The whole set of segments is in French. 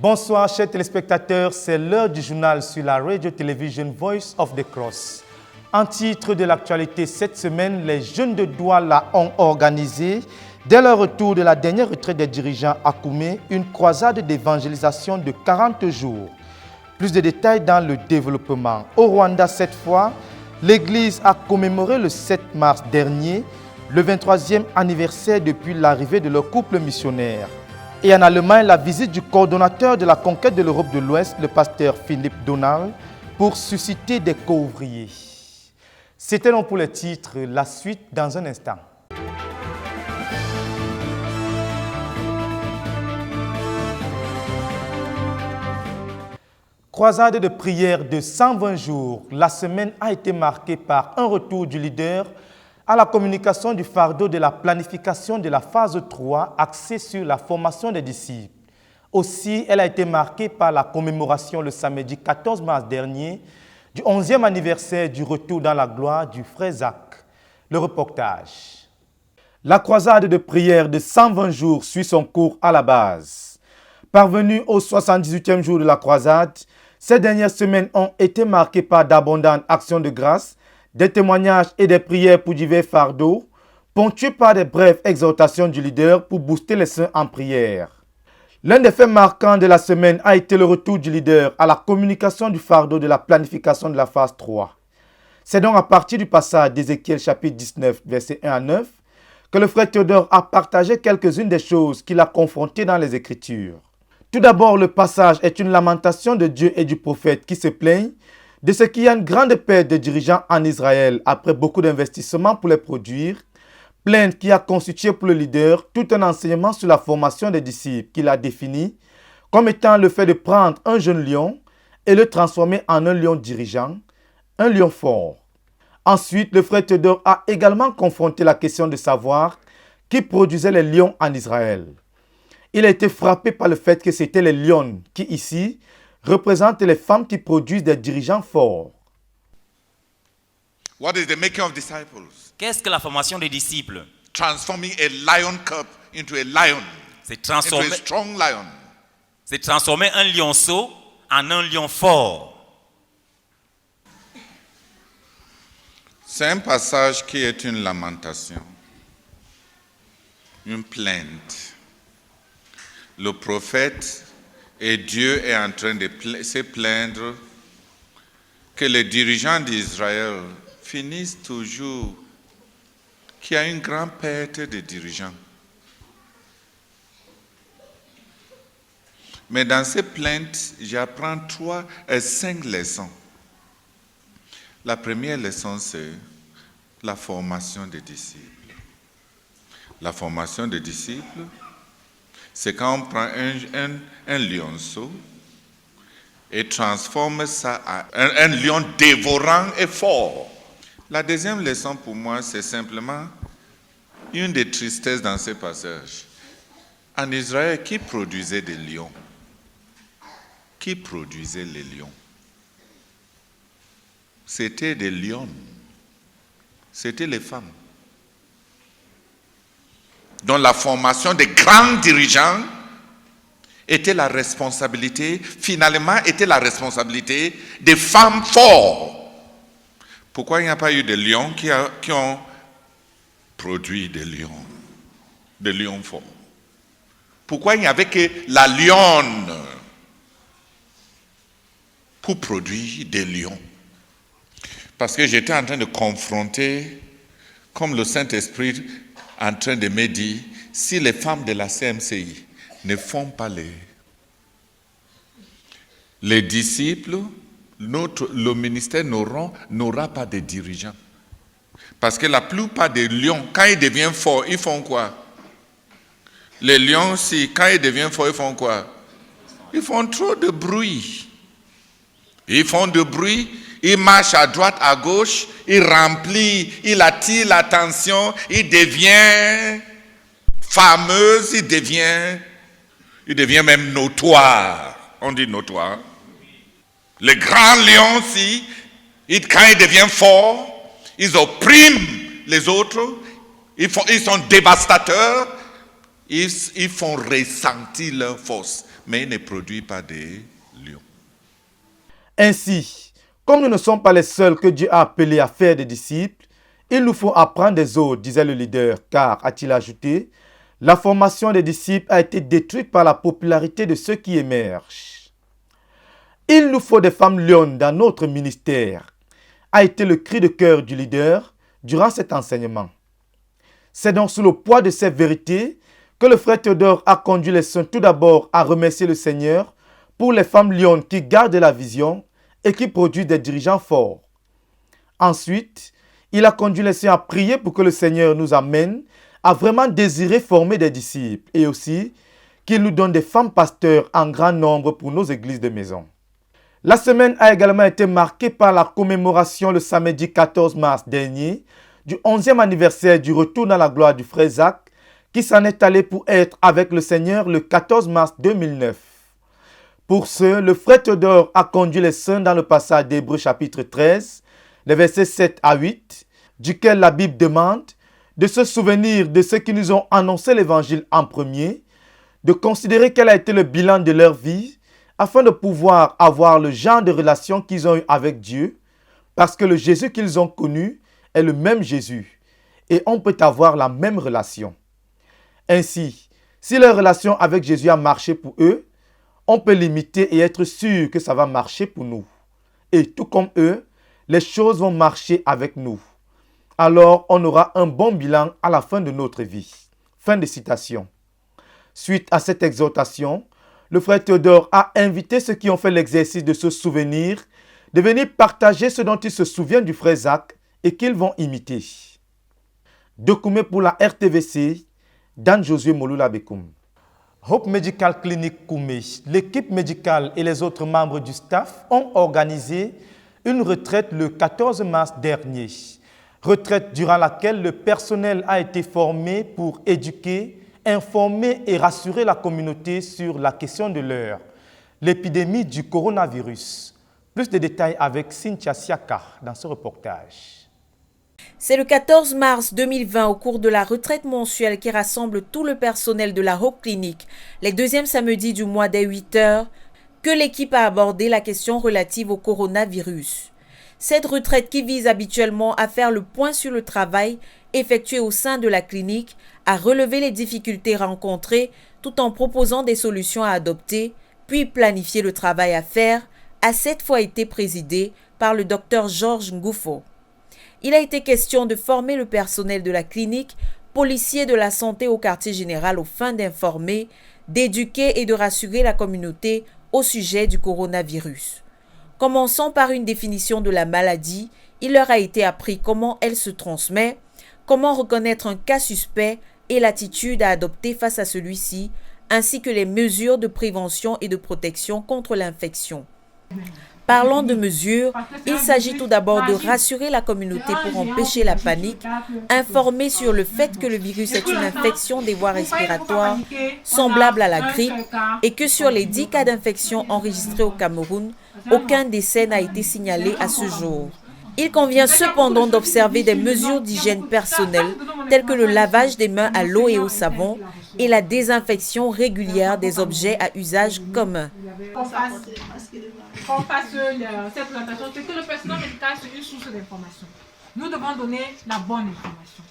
Bonsoir chers téléspectateurs, c'est l'heure du journal sur la radio-télévision Voice of the Cross. En titre de l'actualité cette semaine, les jeunes de Douala ont organisé, dès leur retour de la dernière retraite des dirigeants à Koumé, une croisade d'évangélisation de 40 jours. Plus de détails dans le développement. Au Rwanda cette fois, l'Église a commémoré le 7 mars dernier le 23e anniversaire depuis l'arrivée de leur couple missionnaire. Et en Allemagne, la visite du coordonnateur de la conquête de l'Europe de l'Ouest, le pasteur Philippe Donald, pour susciter des co-ouvriers. C'était donc pour les titres, la suite dans un instant. Croisade de prière de 120 jours, la semaine a été marquée par un retour du leader à la communication du fardeau de la planification de la phase 3 axée sur la formation des disciples. Aussi, elle a été marquée par la commémoration le samedi 14 mars dernier du 11e anniversaire du retour dans la gloire du frère Zach. Le reportage. La croisade de prière de 120 jours suit son cours à la base. Parvenus au 78e jour de la croisade, ces dernières semaines ont été marquées par d'abondantes actions de grâce, des témoignages et des prières pour divers fardeaux, ponctués par des brèves exhortations du leader pour booster les saints en prière. L'un des faits marquants de la semaine a été le retour du leader à la communication du fardeau de la planification de la phase 3. C'est donc à partir du passage d'Ézéchiel chapitre 19, versets 1 à 9, que le frère Théodore a partagé quelques-unes des choses qu'il a confrontées dans les Écritures. Tout d'abord, le passage est une lamentation de Dieu et du prophète qui se plaignent de ce qu'il y a une grande perte de dirigeants en Israël après beaucoup d'investissements pour les produire, plainte qui a constitué pour le leader tout un enseignement sur la formation des disciples qu'il a défini comme étant le fait de prendre un jeune lion et le transformer en un lion dirigeant, un lion fort. Ensuite, le frère Théodore a également confronté la question de savoir qui produisait les lions en Israël. Il a été frappé par le fait que c'était les lions qui, ici, représentent les femmes qui produisent des dirigeants forts. What is the making of disciples? Qu'est-ce que la formation des disciples? Transforming a lion cub into a lion, C'est into a transformer, strong lion. c'est transformer un lionceau en un lion fort. C'est un passage qui est une lamentation, une plainte. Le prophète et Dieu est en train de se plaindre que les dirigeants d'Israël finissent toujours qu'il y a une grande perte de dirigeants. Mais dans ces plaintes, j'apprends 5 leçons. La première leçon, c'est la formation des disciples. La formation des disciples, c'est quand on prend un lionceau et transforme ça en un lion dévorant et fort. La deuxième leçon pour moi, c'est simplement une des tristesses dans ce passage. En Israël, qui produisait des lions? Qui produisait les lions? C'était des lions. C'était les femmes. Donc la formation des grands dirigeants était la responsabilité, finalement était la responsabilité des femmes fortes. Pourquoi il n'y a pas eu de lions qui ont produit des lions forts? Pourquoi il n'y avait que la lionne pour produire des lions? Parce que j'étais en train de confronter, comme le Saint-Esprit en train de me dire, si les femmes de la CMCI ne font pas les disciples, le ministère n'aura pas de dirigeants. Parce que la plupart des lions, quand ils deviennent forts, ils font quoi? Les lions, quand ils deviennent forts, ils font quoi? Ils font trop de bruit. Ils font de bruit, ils marchent à droite, à gauche, ils remplissent, ils attirent l'attention, ils deviennent fameux, ils deviennent même notoires. On dit notoire. Les grands lions, quand ils deviennent forts, ils oppriment les autres, ils sont dévastateurs, ils font ressentir leur force. mais il ne produit pas des lions. Ainsi, comme nous ne sommes pas les seuls que Dieu a appelés à faire des disciples, il nous faut apprendre des autres, disait le leader, car, a-t-il ajouté, la formation des disciples a été détruite par la popularité de ceux qui émergent. Il nous faut des femmes lionnes dans notre ministère, a été le cri de cœur du leader durant cet enseignement. C'est donc sous le poids de ces vérités que le frère Théodore a conduit les saints tout d'abord à remercier le Seigneur pour les femmes lionnes qui gardent la vision et qui produisent des dirigeants forts. Ensuite, il a conduit les saints à prier pour que le Seigneur nous amène à vraiment désirer former des disciples et aussi qu'il nous donne des femmes pasteurs en grand nombre pour nos églises de maison. La semaine a également été marquée par la commémoration le samedi 14 mars dernier du 11e anniversaire du retour dans la gloire du frère Zach qui s'en est allé pour être avec le Seigneur le 14 mars 2009. Pour ce, le frère Théodore a conduit les saints dans le passage d'Hébreux chapitre 13, les versets 7 à 8, duquel la Bible demande de se souvenir de ceux qui nous ont annoncé l'évangile en premier, de considérer quel a été le bilan de leur vie, afin de pouvoir avoir le genre de relation qu'ils ont eu avec Dieu, parce que le Jésus qu'ils ont connu est le même Jésus, et on peut avoir la même relation. Ainsi, si leur relation avec Jésus a marché pour eux, on peut l'imiter et être sûr que ça va marcher pour nous. Et tout comme eux, les choses vont marcher avec nous. Alors, on aura un bon bilan à la fin de notre vie. Fin de citation. Suite à cette exhortation, le frère Théodore a invité ceux qui ont fait l'exercice de se souvenir de venir partager ce dont ils se souviennent du frère Zach et qu'ils vont imiter. Dokoumé pour la RTVC, Dan Josué Moloula Bekoum. Hope Medical Clinic Koumé, l'équipe médicale et les autres membres du staff ont organisé une retraite le 14 mars dernier. Retraite durant laquelle le personnel a été formé pour éduquer, informer et rassurer la communauté sur la question de l'heure, l'épidémie du coronavirus. Plus de détails avec Cynthia Siaka dans ce reportage. C'est le 14 mars 2020, au cours de la retraite mensuelle qui rassemble tout le personnel de la Hope Clinic, les deuxièmes samedis du mois dès 8 heures, que l'équipe a abordé la question relative au coronavirus. Cette retraite qui vise habituellement à faire le point sur le travail effectué au sein de la clinique, à relever les difficultés rencontrées tout en proposant des solutions à adopter, puis planifier le travail à faire, a cette fois été présidée par le Dr Georges Ngoufo. Il a été question de former le personnel de la clinique, policiers de la santé au quartier général aux fins d'informer, d'éduquer et de rassurer la communauté au sujet du coronavirus. Commençons par une définition de la maladie. Il leur a été appris comment elle se transmet, comment reconnaître un cas suspect et l'attitude à adopter face à celui-ci, ainsi que les mesures de prévention et de protection contre l'infection. Parlons de mesures, il s'agit tout d'abord de rassurer la communauté pour empêcher la panique, informer sur le fait que le virus est une infection des voies respiratoires semblable à la grippe et que sur les 10 cas d'infection enregistrés au Cameroun, aucun décès n'a été signalé à ce jour. Il convient cependant d'observer des mesures d'hygiène personnelle telles que le lavage des mains à l'eau et au savon et la désinfection régulière des objets à usage commun. Qu'on fasse cette présentation, c'est que le personnel médical c'est une source d'information. Nous devons donner la bonne information.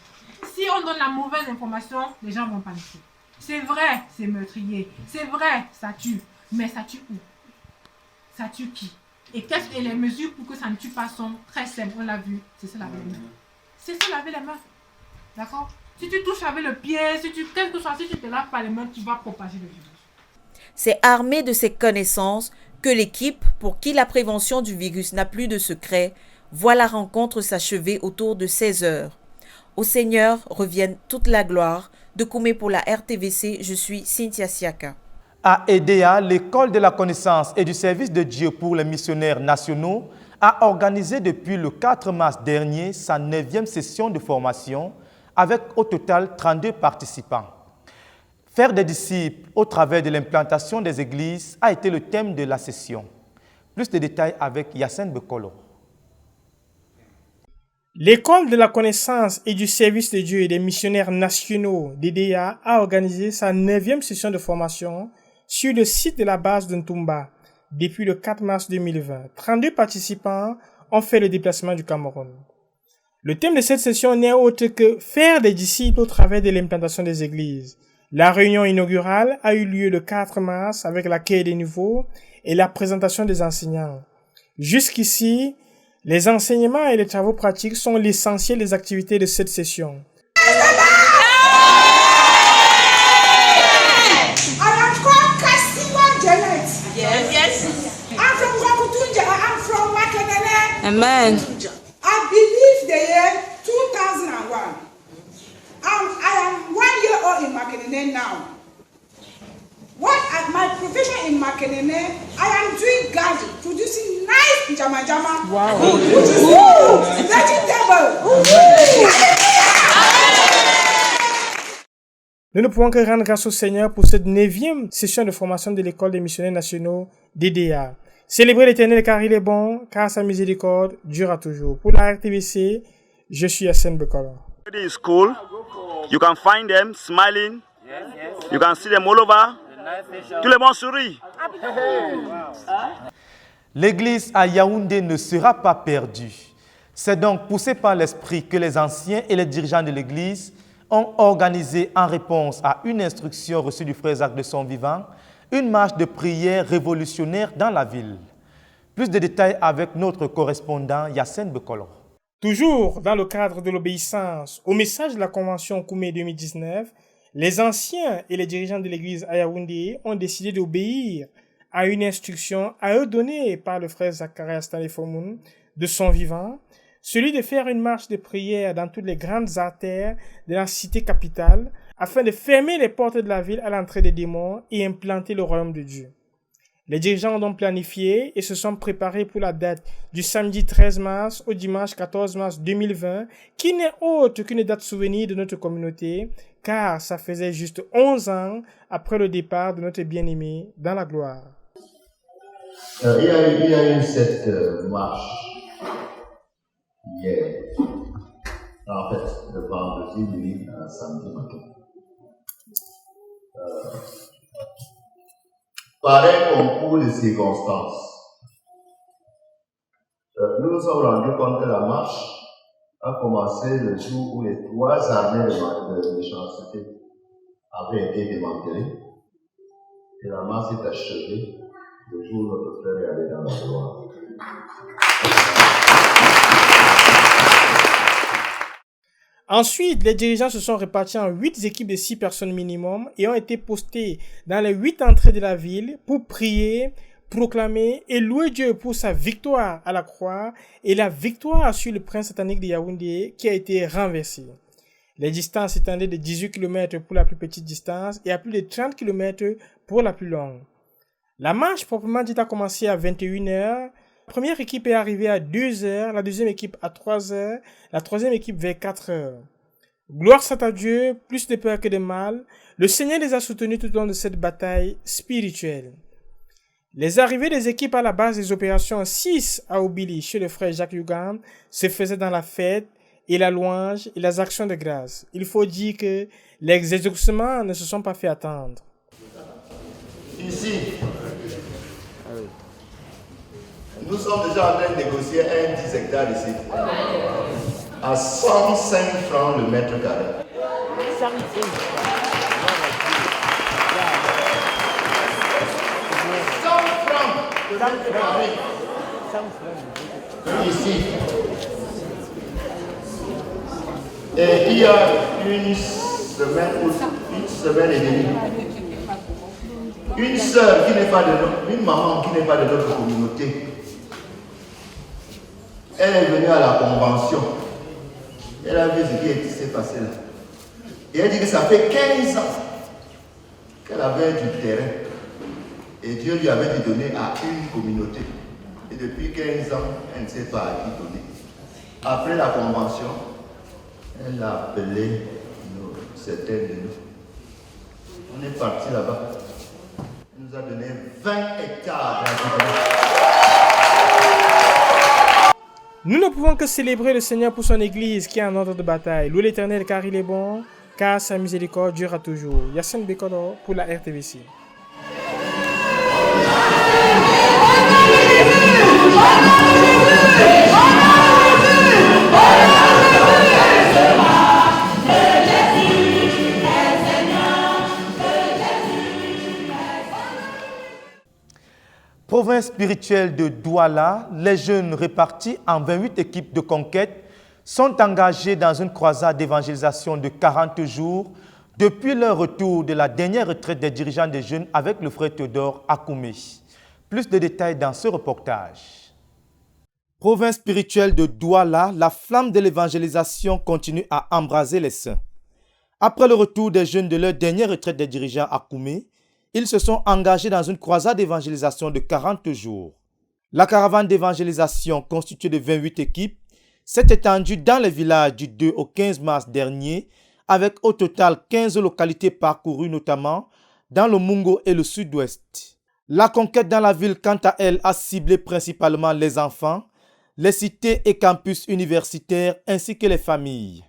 Si on donne la mauvaise information, les gens vont paniquer. C'est vrai, c'est meurtrier. C'est vrai, ça tue. Mais ça tue où? Ça tue qui? Et les mesures pour que ça ne tue pas sont très simples. On l'a vu, c'est se laver les mains. C'est se laver les mains. D'accord? Si tu touches avec le pied, si tu te laves pas les mains, tu vas propager le virus. C'est armé de ces connaissances que l'équipe, pour qui la prévention du virus n'a plus de secret, voit la rencontre s'achever autour de 16 heures. Au Seigneur revienne toute la gloire. De Koumé pour la RTVC, je suis Cynthia Siaka. À EDEA, l'école de la connaissance et du service de Dieu pour les missionnaires nationaux a organisé depuis le 4 mars dernier sa 9e session de formation avec au total 32 participants. Faire des disciples au travers de l'implantation des églises a été le thème de la session. Plus de détails avec Yacine Bekolo. L'école de la connaissance et du service de Dieu et des missionnaires nationaux d'EDEA a organisé sa 9e session de formation sur le site de la base de Ntumba depuis le 4 mars 2020. 32 participants ont fait le déplacement du Cameroun. Le thème de cette session n'est autre que faire des disciples au travers de l'implantation des églises. La réunion inaugurale a eu lieu le 4 mars avec l'accueil des nouveaux et la présentation des enseignants. Jusqu'ici, les enseignements et les travaux pratiques sont l'essentiel des activités de cette session. Amen. I believe the year 2001. I am 1 year old in Makenene now. My profession in Makenene, I am doing garden, producing nice jama. Wow. Which is vegetable. Nous ne pouvons que rendre grâce au Seigneur pour cette 9e session de formation de l'école des missionnaires nationaux DDA. Célébrez l'Éternel car il est bon, car sa miséricorde durera toujours. Pour la RTVC, je suis Yassine Bekolo. In school, you can find them smiling. You can see them all over. Tout le monde sourit. L'église à Yaoundé ne sera pas perdue. C'est donc poussé par l'esprit que les anciens et les dirigeants de l'église ont organisé en réponse à une instruction reçue du frère Jacques de son vivant, une marche de prière révolutionnaire dans la ville. Plus de détails avec notre correspondant Yassine Bekolo. Toujours dans le cadre de l'obéissance au message de la Convention Koumé 2019, les anciens et les dirigeants de l'église à Yaoundé ont décidé d'obéir à une instruction à eux donnée par le frère Zacharias Tanefomoun de son vivant, celui de faire une marche de prière dans toutes les grandes artères de la cité capitale afin de fermer les portes de la ville à l'entrée des démons et implanter le royaume de Dieu. Les dirigeants ont donc planifié et se sont préparés pour la date du samedi 13 mars au dimanche 14 mars 2020, qui n'est autre qu'une date souvenir de notre communauté, car ça faisait juste 11 ans après le départ de notre bien-aimé dans la gloire. Il y a eu cette marche hier, en fait, le vendredi nuit à samedi matin. Par un concours de circonstances, nous nous sommes rendus compte que la marche a commencé le jour où les 3 armées de méchanceté avaient été démantelées et la marche s'est achevée le jour où notre frère est allé dans la gloire. Ensuite, les dirigeants se sont répartis en 8 équipes de 6 personnes minimum et ont été postés dans les 8 entrées de la ville pour prier, proclamer et louer Dieu pour sa victoire à la croix et la victoire sur le prince satanique de Yaoundé qui a été renversé. Les distances s'étendaient de 18 km pour la plus petite distance et à plus de 30 km pour la plus longue. La marche proprement dite a commencé à 21h. La première équipe est arrivée à 2h, la deuxième équipe à 3h, la troisième équipe vers 4h. Gloire soit à Dieu, plus de peur que de mal, le Seigneur les a soutenus tout au long de cette bataille spirituelle. Les arrivées des équipes à la base des opérations 6 à Obili chez le frère Jacques Yugan se faisaient dans la fête et la louange et les actions de grâce. Il faut dire que les exaucements ne se sont pas fait attendre. Ici, nous sommes déjà en train de négocier un 10 hectares ici, à 105 francs le mètre carré. 100 francs le mètre carré. Ici. Et il y a une semaine et demie, une sœur qui n'est pas de notre, une maman qui n'est pas de notre communauté, elle est venue à la convention. Elle a vu ce qui s'est passé là. Et elle dit que ça fait 15 ans qu'elle avait du terrain. Et Dieu lui avait dit donner à une communauté. Et depuis 15 ans, elle ne sait pas à qui donner. Après la convention, elle a appelé certains de nous. On est parti là-bas. Elle nous a donné 20 hectares gratuitement. Nous ne pouvons que célébrer le Seigneur pour son Église qui est en ordre de bataille. Louez l'Éternel car il est bon, car sa miséricorde durera toujours. Yassine Bekolo pour la RTVC. Province spirituelle de Douala, les jeunes répartis en 28 équipes de conquête sont engagés dans une croisade d'évangélisation de 40 jours depuis leur retour de la dernière retraite des dirigeants des jeunes avec le frère Théodore Akoumé. Plus de détails dans ce reportage. Province spirituelle de Douala, la flamme de l'évangélisation continue à embraser les saints. Après le retour des jeunes de leur dernière retraite des dirigeants Akoumé, ils se sont engagés dans une croisade d'évangélisation de 40 jours. La caravane d'évangélisation, constituée de 28 équipes, s'est étendue dans les villages du 2 au 15 mars dernier, avec au total 15 localités parcourues, notamment dans le Mungo et le sud-ouest. La conquête dans la ville, quant à elle, a ciblé principalement les enfants, les cités et campus universitaires, ainsi que les familles.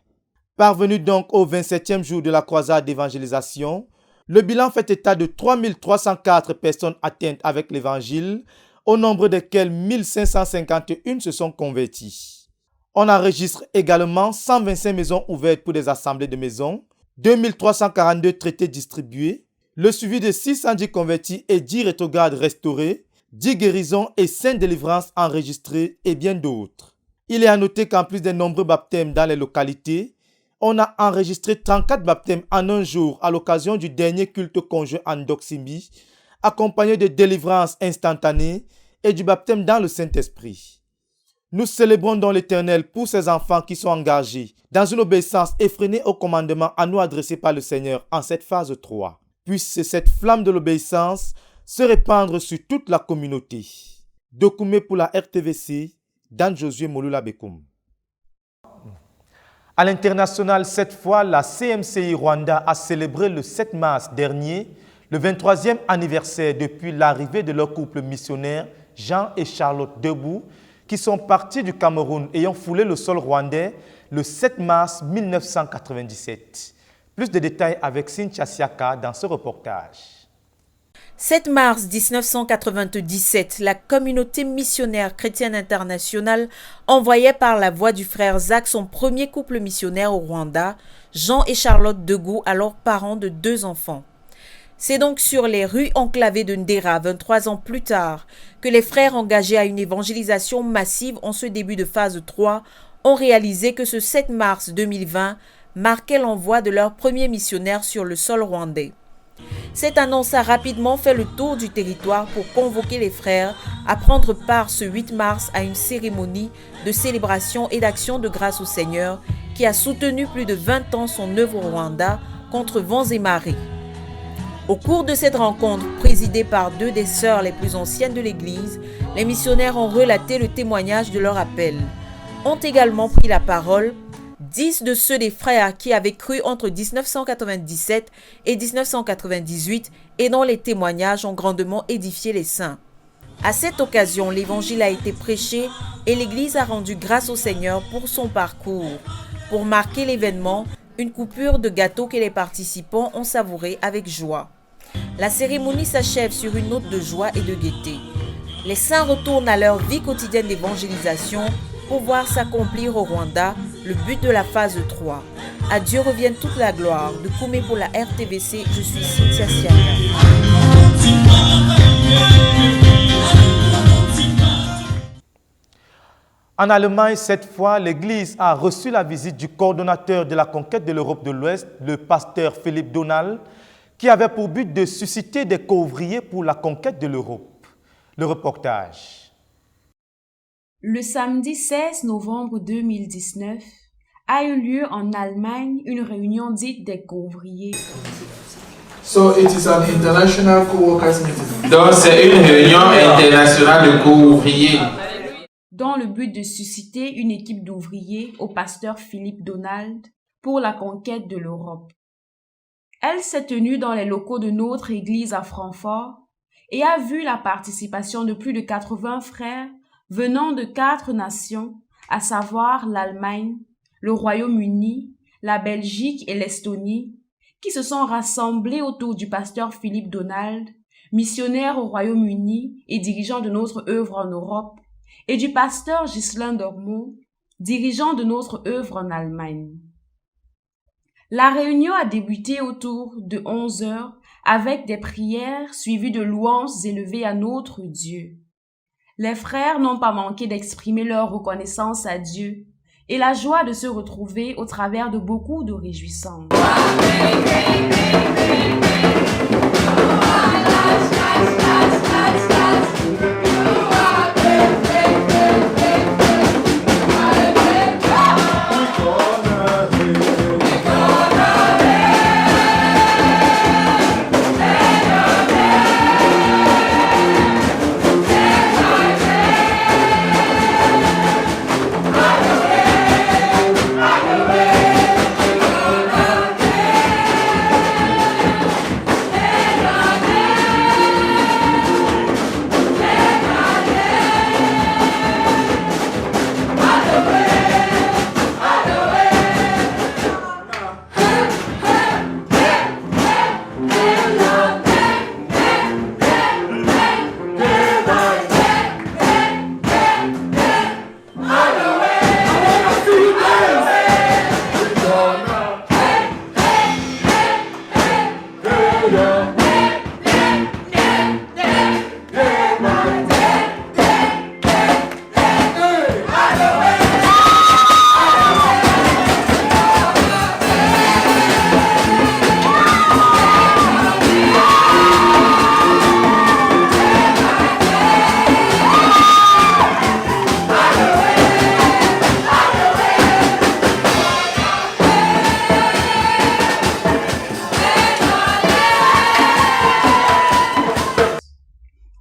Parvenu donc au 27e jour de la croisade d'évangélisation, le bilan fait état de 3304 personnes atteintes avec l'évangile, au nombre desquelles 1551 se sont converties. On enregistre également 125 maisons ouvertes pour des assemblées de maisons, 2342 traités distribués, le suivi de 610 convertis et 10 rétrogrades restaurés, 10 guérisons et 5 délivrances enregistrées et bien d'autres. Il est à noter qu'en plus des nombreux baptêmes dans les localités, on a enregistré 34 baptêmes en un jour à l'occasion du dernier culte conjoint en Doksimbi, accompagné de délivrances instantanées et du baptême dans le Saint-Esprit. Nous célébrons donc l'Éternel pour ces enfants qui sont engagés dans une obéissance effrénée au commandement à nous adresser par le Seigneur en cette phase 3. Puisse cette flamme de l'obéissance se répandre sur toute la communauté. Dokoumé pour la RTVC, Dan Josué Molula Bekoum. À l'international, cette fois, la CMCI Rwanda a célébré le 7 mars dernier le 23e anniversaire depuis l'arrivée de leur couple missionnaire Jean et Charlotte Debout, qui sont partis du Cameroun ayant foulé le sol rwandais le 7 mars 1997. Plus de détails avec Cynthia Siaka dans ce reportage. 7 mars 1997, la communauté missionnaire chrétienne internationale envoyait par la voix du frère Zach son premier couple missionnaire au Rwanda, Jean et Charlotte Debout, alors parents de 2 enfants. C'est donc sur les rues enclavées de Ndera, 23 ans plus tard, que les frères engagés à une évangélisation massive en ce début de phase 3 ont réalisé que ce 7 mars 2020 marquait l'envoi de leur premier missionnaire sur le sol rwandais. Cette annonce a rapidement fait le tour du territoire pour convoquer les frères à prendre part ce 8 mars à une cérémonie de célébration et d'action de grâce au Seigneur qui a soutenu plus de 20 ans son œuvre au Rwanda contre vents et marées. Au cours de cette rencontre, présidée par 2 des sœurs les plus anciennes de l'Église, les missionnaires ont relaté le témoignage de leur appel. Ont également pris la parole 10 de ceux des frères qui avaient cru entre 1997 et 1998 et dont les témoignages ont grandement édifié les saints. À cette occasion, l'évangile a été prêché et l'Église a rendu grâce au Seigneur pour son parcours. Pour marquer l'événement, une coupure de gâteau que les participants ont savouré avec joie. La cérémonie s'achève sur une note de joie et de gaieté. Les saints retournent à leur vie quotidienne d'évangélisation pour voir s'accomplir au Rwanda le but de la phase 3. À Dieu revienne toute la gloire. De Koumé pour la RTVC, je suis Cynthia Siaka. En Allemagne, cette fois, l'Église a reçu la visite du coordonnateur de la conquête de l'Europe de l'Ouest, le pasteur Philippe Donald, qui avait pour but de susciter des couvriers pour la conquête de l'Europe. Le reportage. Le samedi 16 novembre 2019 a eu lieu en Allemagne une réunion dite des couvriers. So it is an international co-workers meeting. Donc c'est une réunion internationale de couvriers. Dans le but de susciter une équipe d'ouvriers au pasteur Philippe Donald pour la conquête de l'Europe. Elle s'est tenue dans les locaux de notre église à Francfort et a vu la participation de plus de 80 frères venant de 4 nations, à savoir l'Allemagne, le Royaume-Uni, la Belgique et l'Estonie, qui se sont rassemblés autour du pasteur Philippe Donald, missionnaire au Royaume-Uni et dirigeant de notre œuvre en Europe, et du pasteur Ghislain Dormeau, dirigeant de notre œuvre en Allemagne. La réunion a débuté autour de 11 heures avec des prières suivies de louanges élevées à notre Dieu. Les frères n'ont pas manqué d'exprimer leur reconnaissance à Dieu et la joie de se retrouver au travers de beaucoup de réjouissances.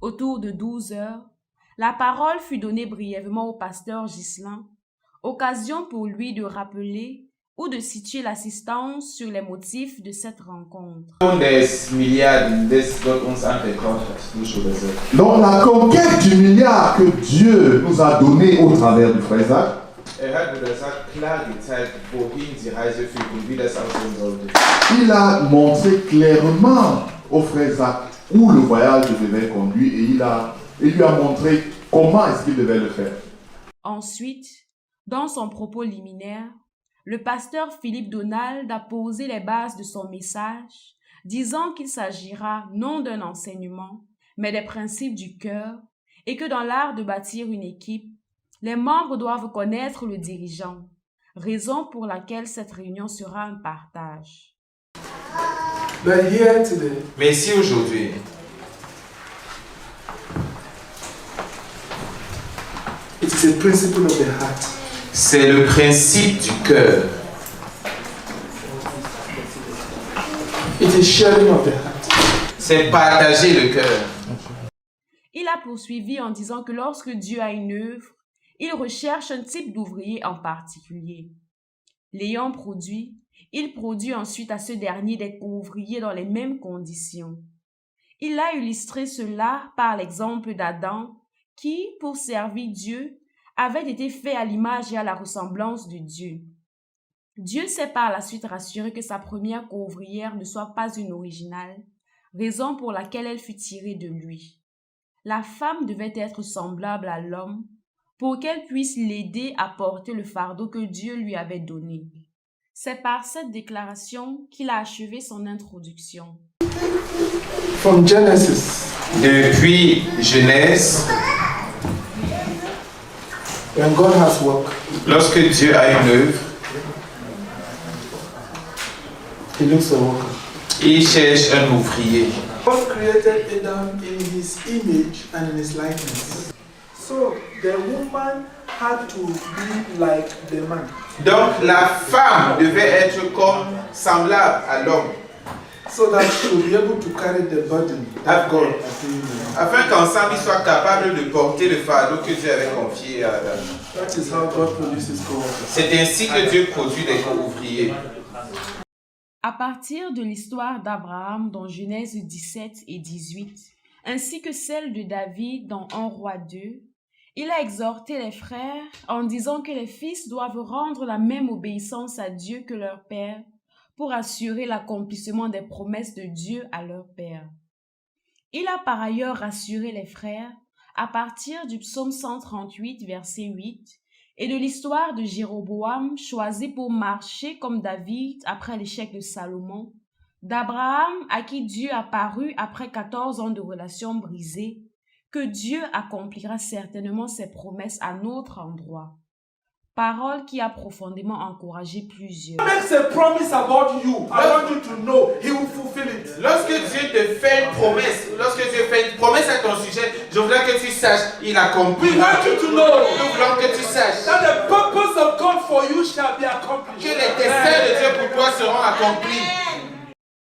Autour de 12 heures, la parole fut donnée brièvement au pasteur Ghislain, occasion pour lui de rappeler ou de situer l'assistance sur les motifs de cette rencontre. Dans la conquête du milliard que Dieu nous a donné au travers du frère Zach, il a montré clairement au frère Zach où le voyage devait conduire et il lui a montré comment est-ce qu'il devait le faire. Ensuite, dans son propos liminaire, le pasteur Philippe Donald a posé les bases de son message, disant qu'il s'agira non d'un enseignement, mais des principes du cœur, et que dans l'art de bâtir une équipe, les membres doivent connaître le dirigeant, raison pour laquelle cette réunion sera un partage. Mais ici aujourd'hui, c'est le principe du cœur. C'est partager le cœur. Il a poursuivi en disant que lorsque Dieu a une œuvre, il recherche un type d'ouvrier en particulier. L'ayant produit, il produit ensuite à ce dernier d'être ouvrier dans les mêmes conditions. Il a illustré cela par l'exemple d'Adam qui, pour servir Dieu, avait été fait à l'image et à la ressemblance de Dieu. Dieu s'est par la suite rassuré que sa première co-ouvrière ne soit pas une originale, raison pour laquelle elle fut tirée de lui. La femme devait être semblable à l'homme pour qu'elle puisse l'aider à porter le fardeau que Dieu lui avait donné. C'est par cette déclaration qu'il a achevé son introduction. From Genesis. Depuis Genèse, When God has work, lorsque Dieu a une œuvre, He looks for worker. il cherche un ouvrier. God created Adam in His image and in His likeness. So the woman had to be like the man. Donc la femme devait être comme semblable à l'homme. So that she will be able to carry the burden that God has given her. Afin qu'ensemble ils soient capables de porter le fardeau que Dieu avait confié à Adam. That is how God produces co-workers. C'est ainsi que Dieu produit des co-ouvriers. À partir de l'histoire d'Abraham dans Genèse 17 et 18, ainsi que celle de David dans 1 Roi 2, il a exhorté les frères en disant que les fils doivent rendre la même obéissance à Dieu que leur père pour assurer l'accomplissement des promesses de Dieu à leur père. Il a par ailleurs rassuré les frères à partir du psaume 138, verset 8, et de l'histoire de Jéroboam choisi pour marcher comme David après l'échec de Salomon, d'Abraham à qui Dieu apparut après 14 ans de relations brisées, que Dieu accomplira certainement ses promesses à notre endroit. Parole qui a profondément encouragé plusieurs. Makes a promise about you. I want you to know he will fulfill it. Lorsque Dieu te fait une promesse, lorsque Dieu fait une promesse à ton sujet, je voudrais que tu saches, il accomplit. We want you to know. Nous voulons que tu saches That the purpose of God for you shall be accomplished. que les desseins de Dieu pour toi seront accomplis.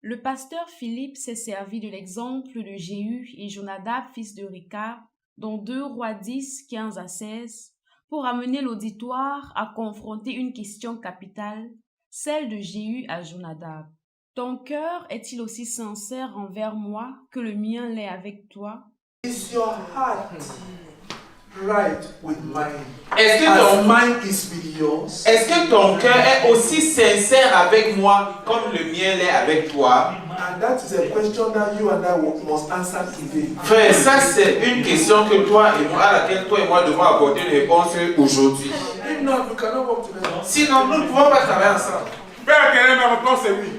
Le pasteur Philippe s'est servi de l'exemple de Jéhu et Jonadab, fils de Récab, dans 2 Rois 10, 15 à 16, pour amener l'auditoire à confronter une question capitale, celle de Jéhu à Jonadab. Ton cœur est-il aussi sincère envers moi que le mien l'est avec toi? Is your heart right with mine? Est-ce que As ton mine is with yours? Est-ce que ton cœur est aussi sincère avec moi comme le mien l'est avec toi? And that is a question that you and I must answer today. Frère, ça c'est une question que toi et moi, à laquelle toi et moi devons apporter une réponse aujourd'hui. If not, we cannot work together. Sinon, nous ne pouvons pas travailler ensemble. Frère, quelle est ma réponse? C'est oui.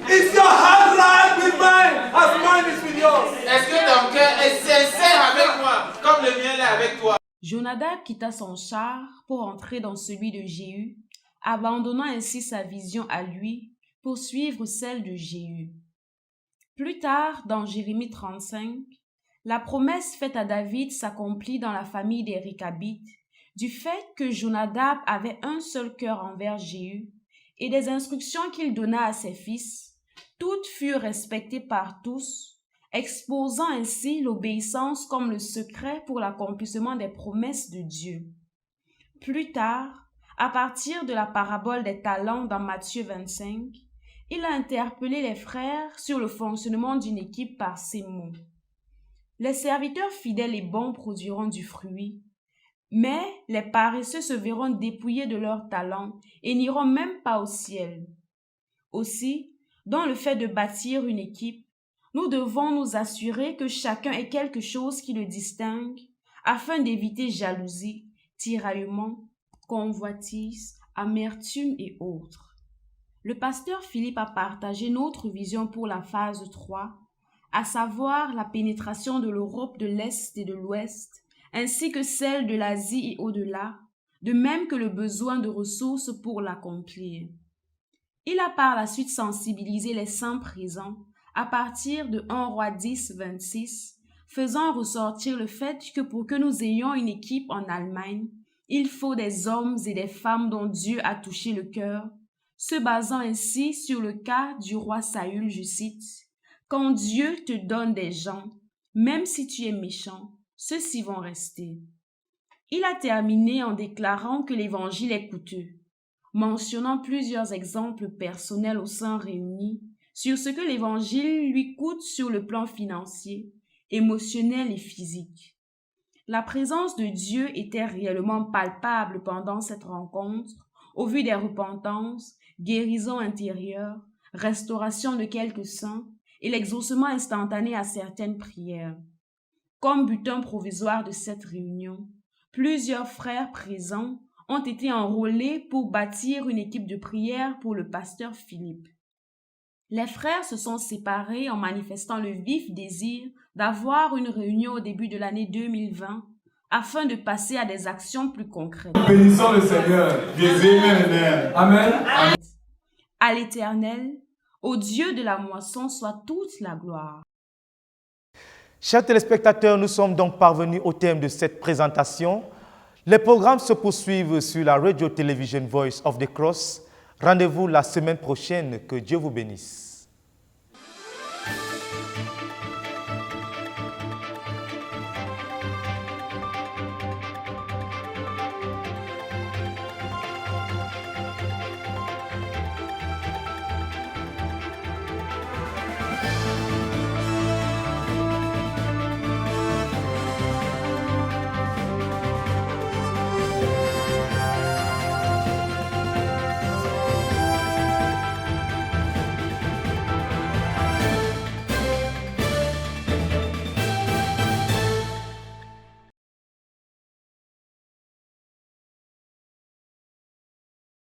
Is your heart right with mine as mine is with yours? Est-ce que ton cœur est sincère avec moi comme le mien l'est avec toi? Jonadab quitta son char pour entrer dans celui de Jéhu, abandonnant ainsi sa vision à lui pour suivre celle de Jéhu. Plus tard, dans Jérémie 35, la promesse faite à David s'accomplit dans la famille des Récabites, du fait que Jonadab avait un seul cœur envers Jéhu, et des instructions qu'il donna à ses fils, toutes furent respectées par tous, exposant ainsi l'obéissance comme le secret pour l'accomplissement des promesses de Dieu. Plus tard, à partir de la parabole des talents dans Matthieu 25, il a interpellé les frères sur le fonctionnement d'une équipe par ces mots. Les serviteurs fidèles et bons produiront du fruit, mais les paresseux se verront dépouillés de leurs talents et n'iront même pas au ciel. Aussi, dans le fait de bâtir une équipe, nous devons nous assurer que chacun ait quelque chose qui le distingue afin d'éviter jalousie, tiraillement, convoitise, amertume et autres. Le pasteur Philippe a partagé notre vision pour la phase 3, à savoir la pénétration de l'Europe de l'Est et de l'Ouest, ainsi que celle de l'Asie et au-delà, de même que le besoin de ressources pour l'accomplir. Il a par la suite sensibilisé les saints présents à partir de 1 Roi 10, 26, faisant ressortir le fait que pour que nous ayons une équipe en Allemagne, il faut des hommes et des femmes dont Dieu a touché le cœur, se basant ainsi sur le cas du roi Saül, je cite, « Quand Dieu te donne des gens, même si tu es méchant, ceux-ci vont rester. » Il a terminé en déclarant que l'évangile est coûteux, mentionnant plusieurs exemples personnels au sein réunis sur ce que l'évangile lui coûte sur le plan financier, émotionnel et physique. La présence de Dieu était réellement palpable pendant cette rencontre, au vu des repentances, guérisons intérieures, restauration de quelques saints et l'exaucement instantané à certaines prières. Comme butin provisoire de cette réunion, plusieurs frères présents ont été enrôlés pour bâtir une équipe de prière pour le pasteur Philippe. Les frères se sont séparés en manifestant le vif désir d'avoir une réunion au début de l'année 2020 afin de passer à des actions plus concrètes. Bénissons le Seigneur. Amen. Amen. À l'Éternel, au Dieu de la moisson, soit toute la gloire. Chers téléspectateurs, nous sommes donc parvenus au terme de cette présentation. Les programmes se poursuivent sur la Radio Television Voice of the Cross. Rendez-vous la semaine prochaine. Que Dieu vous bénisse.